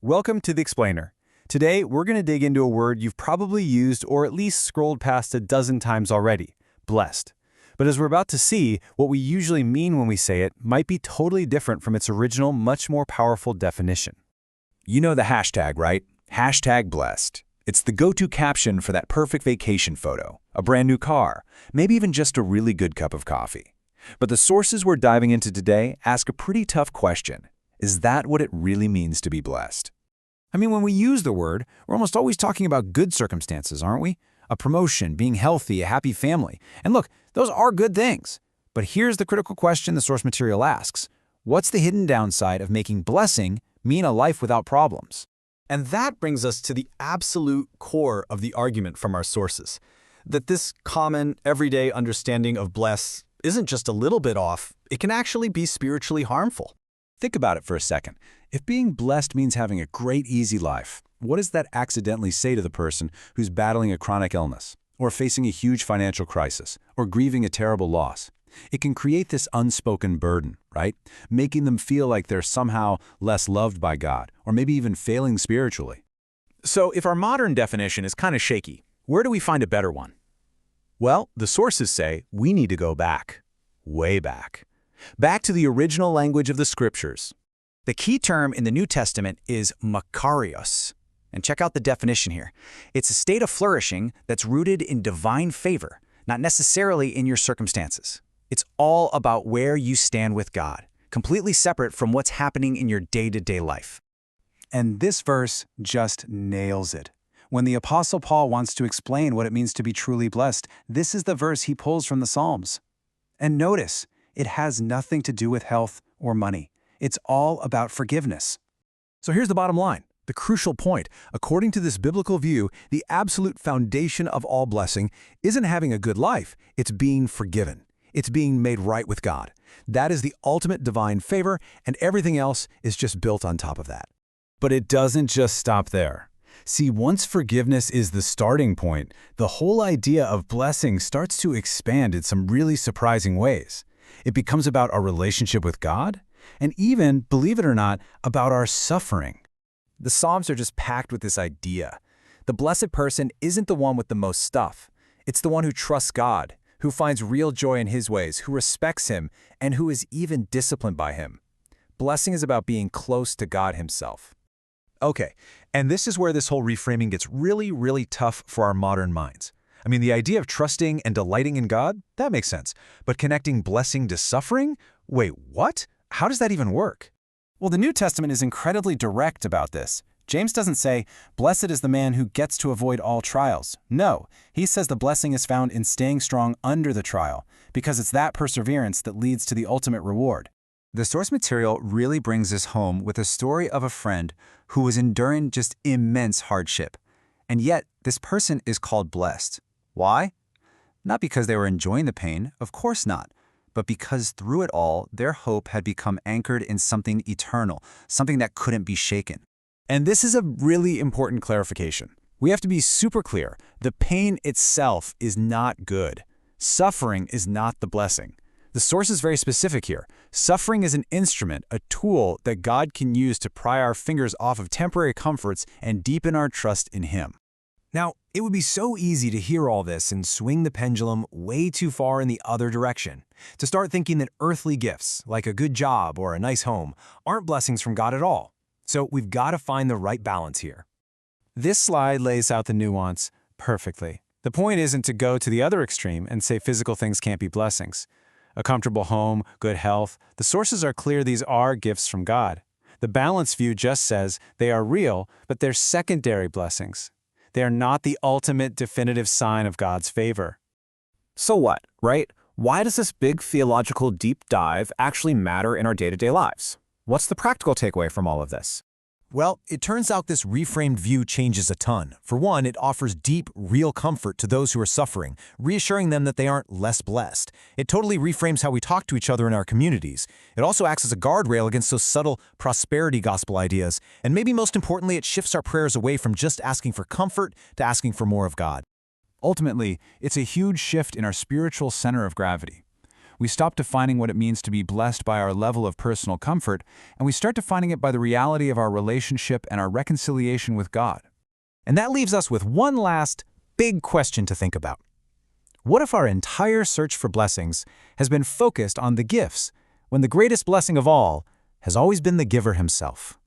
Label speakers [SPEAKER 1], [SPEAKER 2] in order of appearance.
[SPEAKER 1] Welcome to The Explainer. Today, we're going to dig into a word you've probably used or at least scrolled past a dozen times already, blessed. But as we're about to see, what we usually mean when we say it might be totally different from its original, much more powerful definition.
[SPEAKER 2] You know the hashtag, right? Hashtag blessed. It's the go-to caption for that perfect vacation photo, a brand new car, maybe even just a really good cup of coffee. But the sources we're diving into today ask a pretty tough question. Is that what it really means to be blessed?
[SPEAKER 3] I mean, when we use the word, we're almost always talking about good circumstances, aren't we? A promotion, being healthy, a happy family. And look, those are good things. But here's the critical question the source material asks. What's the hidden downside of making blessing mean a life without problems?
[SPEAKER 1] And that brings us to the absolute core of the argument from our sources, that this common, everyday understanding of bless isn't just a little bit off, it can actually be spiritually harmful.
[SPEAKER 2] Think about it for a second. If being blessed means having a great, easy life, what does that accidentally say to the person who's battling a chronic illness, or facing a huge financial crisis, or grieving a terrible loss? It can create this unspoken burden, right? Making them feel like they're somehow less loved by God, or maybe even failing spiritually.
[SPEAKER 4] So if our modern definition is kind of shaky, where do we find a better one? Well, the sources say we need to go back, way back. Back to the original language of the Scriptures.
[SPEAKER 3] The key term in the New Testament is makarios. And check out the definition here. It's a state of flourishing that's rooted in divine favor, not necessarily in your circumstances. It's all about where you stand with God, completely separate from what's happening in your day-to-day life.
[SPEAKER 5] And this verse just nails it. When the Apostle Paul wants to explain what it means to be truly blessed, this is the verse he pulls from the Psalms. And notice, it has nothing to do with health or money. It's all about forgiveness.
[SPEAKER 6] So here's the bottom line, the crucial point. According to this biblical view, the absolute foundation of all blessing isn't having a good life, it's being forgiven. It's being made right with God. That is the ultimate divine favor, and everything else is just built on top of that.
[SPEAKER 1] But it doesn't just stop there. See, once forgiveness is the starting point, the whole idea of blessing starts to expand in some really surprising ways. It becomes about our relationship with God, and even, believe it or not, about our suffering.
[SPEAKER 3] The Psalms are just packed with this idea. The blessed person isn't the one with the most stuff. It's the one who trusts God, who finds real joy in His ways, who respects Him, and who is even disciplined by Him. Blessing is about being close to God Himself.
[SPEAKER 6] Okay, and this is where this whole reframing gets really, really tough for our modern minds. I mean, the idea of trusting and delighting in God, that makes sense. But connecting blessing to suffering? Wait, what? How does that even work?
[SPEAKER 5] Well, the New Testament is incredibly direct about this. James doesn't say, "Blessed is the man who gets to avoid all trials." No, he says the blessing is found in staying strong under the trial, because it's that perseverance that leads to the ultimate reward.
[SPEAKER 7] The source material really brings this home with a story of a friend who was enduring just immense hardship. And yet, this person is called blessed. Why? Not because they were enjoying the pain, of course not, but because through it all, their hope had become anchored in something eternal, something that couldn't be shaken.
[SPEAKER 1] And this is a really important clarification. We have to be super clear. The pain itself is not good. Suffering is not the blessing. The source is very specific here. Suffering is an instrument, a tool that God can use to pry our fingers off of temporary comforts and deepen our trust in Him.
[SPEAKER 8] Now, it would be so easy to hear all this and swing the pendulum way too far in the other direction, to start thinking that earthly gifts, like a good job or a nice home, aren't blessings from God at all. So we've got to find the right balance here.
[SPEAKER 5] This slide lays out the nuance perfectly. The point isn't to go to the other extreme and say physical things can't be blessings. A comfortable home, good health, the sources are clear these are gifts from God. The balanced view just says they are real, but they're secondary blessings. They are not the ultimate definitive sign of God's favor.
[SPEAKER 4] So what, right? Why does this big theological deep dive actually matter in our day-to-day lives? What's the practical takeaway from all of this?
[SPEAKER 8] Well, it turns out this reframed view changes a ton. For one, it offers deep, real comfort to those who are suffering, reassuring them that they aren't less blessed. It totally reframes how we talk to each other in our communities. It also acts as a guardrail against those subtle prosperity gospel ideas. And maybe most importantly, it shifts our prayers away from just asking for comfort to asking for more of God.
[SPEAKER 5] Ultimately, it's a huge shift in our spiritual center of gravity.
[SPEAKER 1] We stop defining what it means to be blessed by our level of personal comfort, and we start defining it by the reality of our relationship and our reconciliation with God.
[SPEAKER 8] And that leaves us with one last, big question to think about. What if our entire search for blessings has been focused on the gifts, when the greatest blessing of all has always been the giver himself?